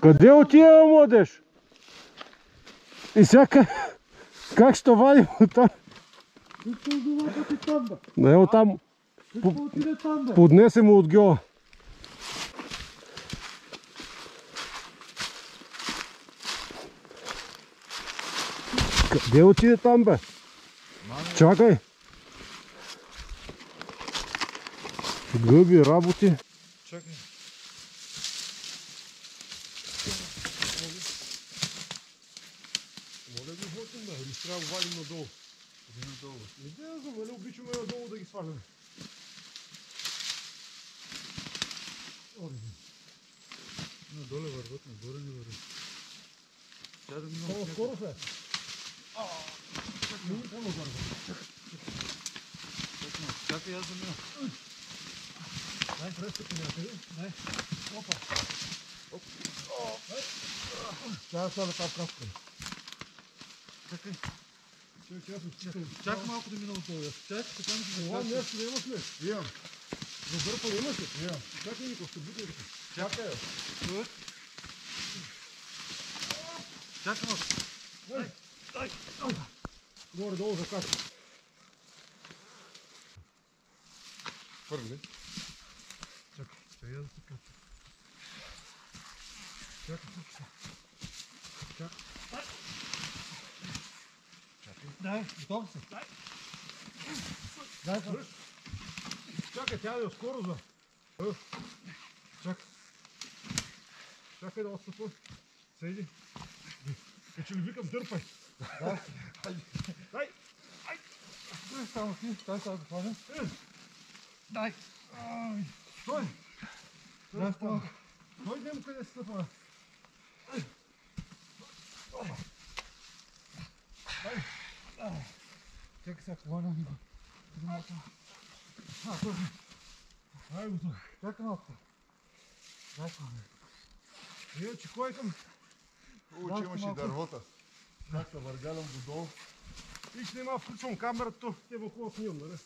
Къде отива, младеж? И сега как ще вадим от там? Да е от там. Поднесе му от гьола. Къде отиде там, бе? Чакай. Гъби, работи. Чакай. Моля да ходим, бе, или трябва да го валим надолу? Надолу. Не да знам, нали обичаме надолу да ги сваляме. Надолу върват, нагоре не върват. Много скоро се. Чакай, аз замина. Дай, престъпи някъде. Дай. Опа. Трябва да слага тази капка. Чакай. Чакай малко да мина отдолу. Чакай, така ми се закача. Това нещо имаш ли? Имам. Задърпа имаш ли? Имам. Чакай, Нико, ще бутай. Чакай. Чакай малко. Дай. Горе-долу закача. Хвърли. Чакай, чакай да се кача. Чакай. Дай, готов си. Дай. Чакай, тя да е скоро за. Чакай. Чакай да отстъпва. Седи. Че ли викам, дърпай. Дай. Само си, дай сега да хванем. Дай. Стой. Дай става. Стой, немо къде се стъпва. Дай. Чакай сега, хвана ми го. Ай го това. Чакай малко. Дай хвана. Иначе кой към? Хубаво, че имаш и дървота. Как се въргалям додолу. И ще няма включвам камерата, те му хубаво снимам, нали?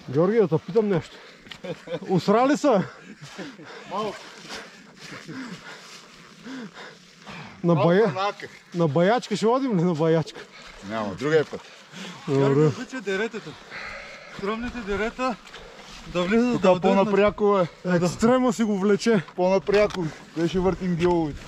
Георги, да те питам нещо. Усра ли са? Малко. На баячка ще водим ли на баячка? Няма, другия път. Георги обича деретата. Стръмните дерета да влизат Тук по-напряко е. Екстрема си го влече. По-напряко. Къде ще въртим гиловите.